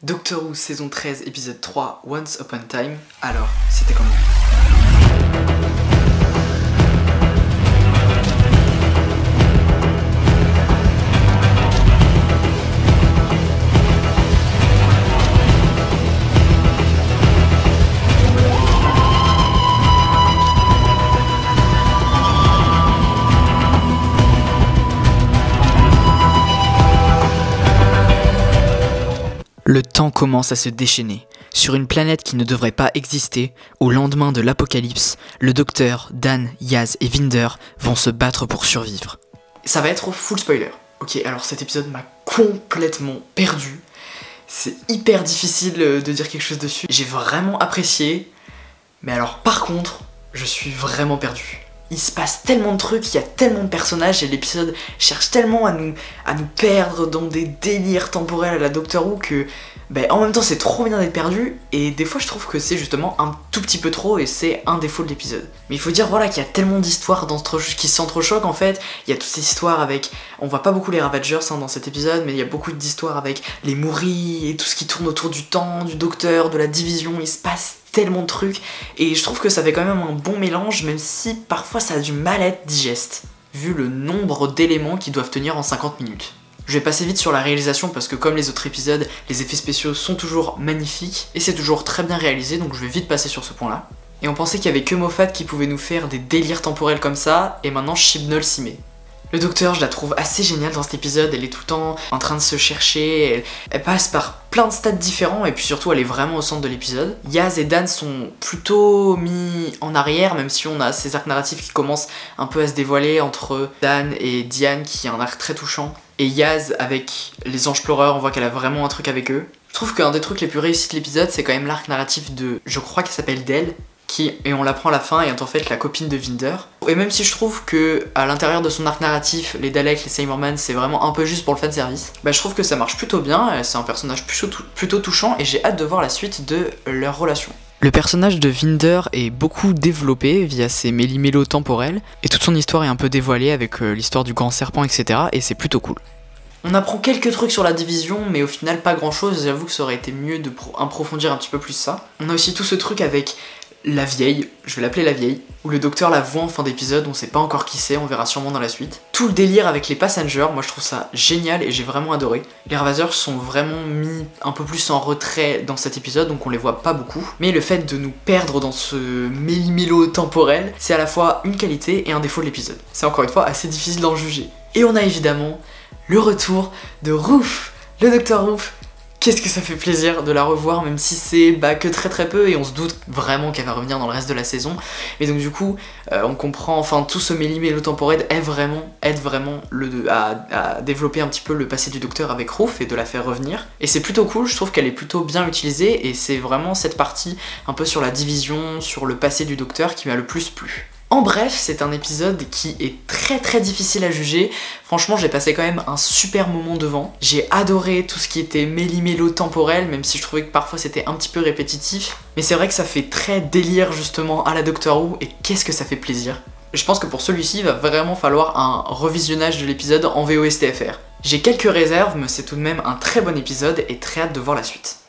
Doctor Who saison 13 épisode 3 Once Upon a Time. Alors, c'était comment? Le temps commence à se déchaîner. Sur une planète qui ne devrait pas exister, au lendemain de l'apocalypse, le docteur, Dan, Yaz et Vinder vont se battre pour survivre. Ça va être full spoiler. Ok, alors cet épisode m'a complètement perdu. C'est hyper difficile de dire quelque chose dessus. J'ai vraiment apprécié, mais alors par contre, je suis vraiment perdu. Il se passe tellement de trucs, il y a tellement de personnages et l'épisode cherche tellement à nous perdre dans des délires temporels à la Doctor Who que en même temps c'est trop bien d'être perdu et des fois je trouve que c'est justement un tout petit peu trop et c'est un défaut de l'épisode. Mais il faut dire voilà qu'il y a tellement d'histoires qui s'entrechoquent en fait, il y a toutes ces histoires avec, on voit pas beaucoup les Ravagers dans cet épisode mais il y a beaucoup d'histoires avec les Mouri et tout ce qui tourne autour du temps, du docteur, de la division, il se passe tellement de trucs et je trouve que ça fait quand même un bon mélange même si parfois ça a du mal à être digeste vu le nombre d'éléments qui doivent tenir en 50 minutes. Je vais passer vite sur la réalisation parce que comme les autres épisodes, les effets spéciaux sont toujours magnifiques et c'est toujours très bien réalisé donc je vais vite passer sur ce point là. Et on pensait qu'il y avait que Moffat qui pouvait nous faire des délires temporels comme ça et maintenant Chibnall s'y met. Le docteur, je la trouve assez géniale dans cet épisode, elle est tout le temps en train de se chercher, elle passe par plein de stades différents et puis surtout elle est vraiment au centre de l'épisode. Yaz et Dan sont plutôt mis en arrière même si on a ces arcs narratifs qui commencent un peu à se dévoiler entre Dan et Diane qui est un arc très touchant. Et Yaz avec les Anges Pleureurs, on voit qu'elle a vraiment un truc avec eux. Je trouve qu'un des trucs les plus réussis de l'épisode c'est quand même l'arc narratif de, je crois qu'elle s'appelle Del, et on l'apprend à la fin, est en fait la copine de Vinder. Et même si je trouve que à l'intérieur de son arc narratif, les Daleks, les Cybermen, c'est vraiment un peu juste pour le fanservice, je trouve que ça marche plutôt bien, c'est un personnage plutôt touchant et j'ai hâte de voir la suite de leur relation. Le personnage de Vinder est beaucoup développé via ses méli-mélos temporels, et toute son histoire est un peu dévoilée avec l'histoire du grand serpent, etc. et c'est plutôt cool. On apprend quelques trucs sur la division, mais au final pas grand chose, j'avoue que ça aurait été mieux de approfondir un petit peu plus ça. On a aussi tout ce truc avec la vieille, je vais l'appeler la vieille, où le docteur la voit en fin d'épisode, on sait pas encore qui c'est, on verra sûrement dans la suite. Tout le délire avec les passengers, moi je trouve ça génial et j'ai vraiment adoré. Les Ravagers sont vraiment mis un peu plus en retrait dans cet épisode, donc on les voit pas beaucoup. Mais le fait de nous perdre dans ce méli-mélo temporel, c'est à la fois une qualité et un défaut de l'épisode. C'est encore une fois assez difficile d'en juger. Et on a évidemment le retour de Roof, le docteur Roof. Qu'est-ce que ça fait plaisir de la revoir même si c'est que très peu et on se doute vraiment qu'elle va revenir dans le reste de la saison. Mais donc du coup on comprend, enfin tout ce méli-mélo temporel aide vraiment à développer un petit peu le passé du docteur avec Roof et de la faire revenir. Et c'est plutôt cool, je trouve qu'elle est plutôt bien utilisée et c'est vraiment cette partie un peu sur la division, sur le passé du docteur qui m'a le plus plu. En bref, c'est un épisode qui est très difficile à juger. Franchement, j'ai passé quand même un super moment devant. J'ai adoré tout ce qui était méli-mélo temporel, même si je trouvais que parfois c'était un petit peu répétitif. Mais c'est vrai que ça fait très délire justement à la Doctor Who, et qu'est-ce que ça fait plaisir. Je pense que pour celui-ci, il va vraiment falloir un revisionnage de l'épisode en VOSTFR. J'ai quelques réserves, mais c'est tout de même un très bon épisode et très hâte de voir la suite.